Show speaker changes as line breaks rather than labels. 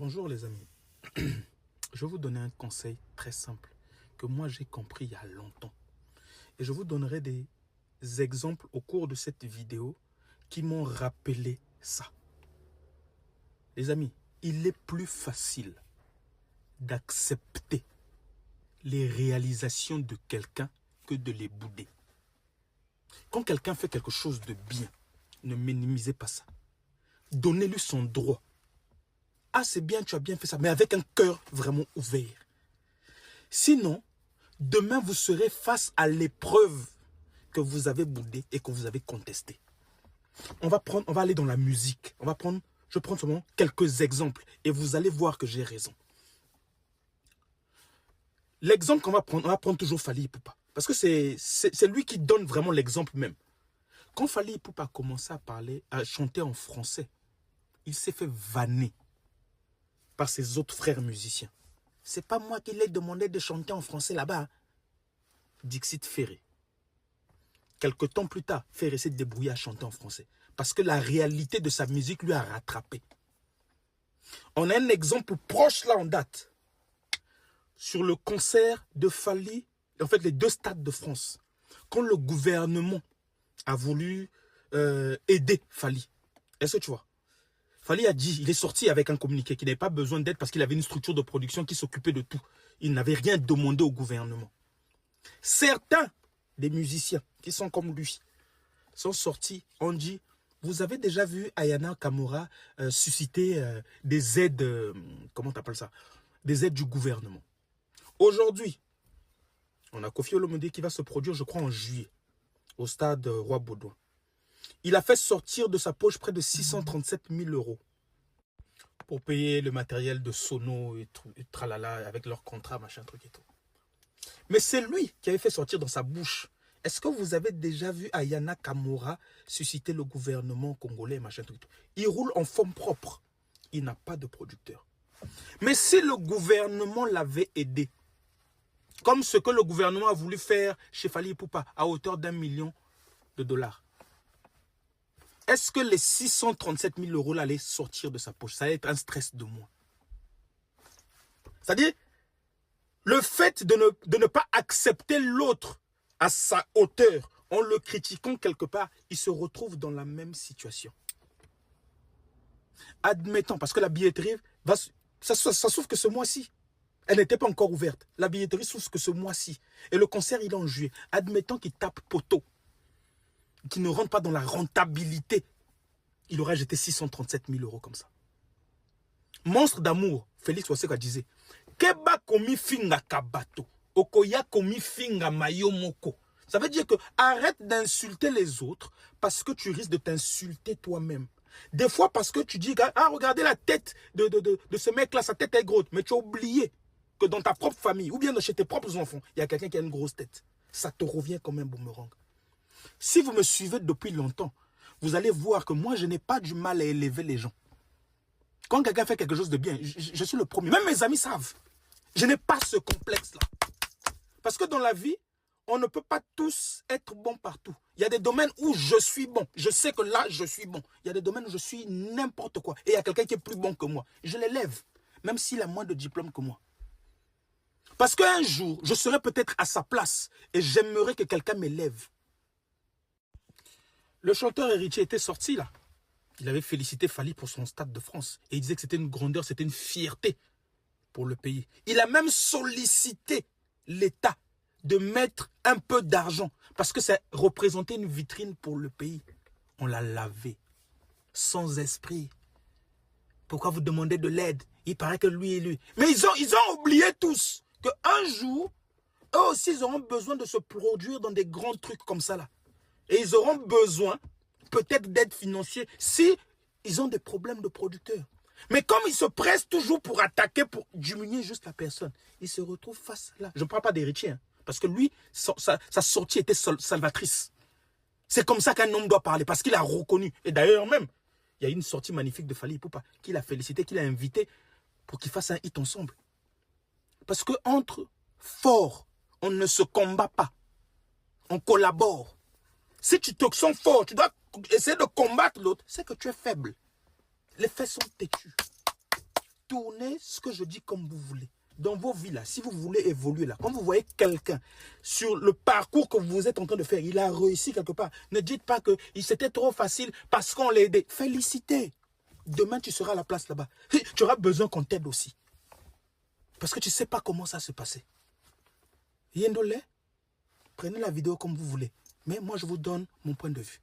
Bonjour les amis, je vais vous donner un conseil très simple que moi j'ai compris il y a longtemps. Et je vous donnerai des exemples au cours de cette vidéo qui m'ont rappelé ça. Les amis, il est plus facile d'accepter les réalisations de quelqu'un que de les bouder. Quand quelqu'un fait quelque chose de bien, ne minimisez pas ça. Donnez-lui son droit. Ah, c'est bien, tu as bien fait ça, mais avec un cœur vraiment ouvert. Sinon, demain, vous serez face à l'épreuve que vous avez boudée et que vous avez contestée. On va aller dans la musique. Je prends seulement quelques exemples et vous allez voir que j'ai raison. L'exemple qu'on va prendre toujours Fally Ipupa. Parce que c'est lui qui donne vraiment l'exemple même. Quand Fally Ipupa a commencé à chanter en français, il s'est fait vanner par ses autres frères musiciens. C'est pas moi qui l'ai demandé de chanter en français là-bas. Dixit Ferré. Quelque temps plus tard, Ferré s'est débrouillé à chanter en français. Parce que la réalité de sa musique lui a rattrapé. On a un exemple proche là en date. Sur le concert de Fally, en fait les deux stades de France. Quand le gouvernement a voulu aider Fally. Est-ce que tu vois? Fally a dit, il est sorti avec un communiqué qu'il n'avait pas besoin d'aide parce qu'il avait une structure de production qui s'occupait de tout. Il n'avait rien demandé au gouvernement. Certains des musiciens qui sont comme lui sont sortis, ont dit, vous avez déjà vu Ayana Kamura susciter des aides, comment t'appelles ça? Des aides du gouvernement. Aujourd'hui, on a Koffi Olomide qui va se produire, je crois, en juillet, au stade Roi Baudouin. Il a fait sortir de sa poche près de 637 000 € pour payer le matériel de sono et tralala avec leur contrat, machin, truc et tout. Mais c'est lui qui avait fait sortir dans sa bouche. Est-ce que vous avez déjà vu Ayana Kamura susciter le gouvernement congolais, machin, truc et tout? Il roule en forme propre. Il n'a pas de producteur. Mais si le gouvernement l'avait aidé, comme ce que le gouvernement a voulu faire chez Fally Ipupa à hauteur d'1 million de dollars, est-ce que les 637 000 € là allaient sortir de sa poche? Ça allait être un stress de moins. C'est-à-dire, le fait de ne pas accepter l'autre à sa hauteur, en le critiquant quelque part, il se retrouve dans la même situation. Admettons, parce que la billetterie, ça s'ouvre que ce mois-ci. Elle n'était pas encore ouverte. La billetterie s'ouvre que ce mois-ci. Et le concert, il est en juillet. Admettons qu'il tape poteau, qu'il ne rentre pas dans la rentabilité, il aurait jeté 637 000 € comme ça. Monstre d'amour, Félix Waseka disait, Keba komi finga kabato, okoya komi finga mayomoko. Ça veut dire que arrête d'insulter les autres parce que tu risques de t'insulter toi-même. Des fois parce que tu dis, ah regardez la tête de ce mec-là, sa tête est grosse. Mais tu as oublié que dans ta propre famille, ou bien chez tes propres enfants, il y a quelqu'un qui a une grosse tête. Ça te revient comme un boomerang. Si vous me suivez depuis longtemps, vous allez voir que moi, je n'ai pas du mal à élever les gens. Quand quelqu'un fait quelque chose de bien, je suis le premier. Même mes amis savent. Je n'ai pas ce complexe-là. Parce que dans la vie, on ne peut pas tous être bons partout. Il y a des domaines où je suis bon. Je sais que là, je suis bon. Il y a des domaines où je suis n'importe quoi. Et il y a quelqu'un qui est plus bon que moi. Je l'élève, même s'il a moins de diplômes que moi. Parce qu'un jour, je serai peut-être à sa place et j'aimerais que quelqu'un m'élève. Le chanteur héritier était sorti là. Il avait félicité Fally pour son stade de France. Et il disait que c'était une grandeur, c'était une fierté pour le pays. Il a même sollicité l'État de mettre un peu d'argent. Parce que ça représentait une vitrine pour le pays. On l'a lavé. Sans esprit. Pourquoi vous demandez de l'aide? Il paraît que lui et lui. Mais ils ont oublié tous qu'un jour, eux aussi, ils auront besoin de se produire dans des grands trucs comme ça là. Et ils auront besoin peut-être d'aide financière si ils ont des problèmes de producteurs. Mais comme ils se pressent toujours pour attaquer, pour diminuer juste la personne, ils se retrouvent face là. Je ne parle pas d'héritier, hein, parce que lui, sa sortie était salvatrice. C'est comme ça qu'un homme doit parler, parce qu'il a reconnu. Et d'ailleurs même, il y a une sortie magnifique de Fally Ipupa, qu'il a félicité, qu'il a invité pour qu'ils fassent un hit ensemble. Parce qu'entre forts, on ne se combat pas. On collabore. Si tu te sens fort, tu dois essayer de combattre l'autre, c'est que tu es faible. Les faits sont têtus. tournez ce que je dis comme vous voulez. Dans vos vies là, si vous voulez évoluer là, quand vous voyez quelqu'un sur le parcours que vous êtes en train de faire, il a réussi quelque part, ne dites pas que c'était trop facile parce qu'on l'a aidé. Félicitez. Demain, tu seras à la place là-bas. Tu auras besoin qu'on t'aide aussi. Parce que tu ne sais pas comment ça se passait. Yendole, prenez la vidéo comme vous voulez. Mais moi, je vous donne mon point de vue.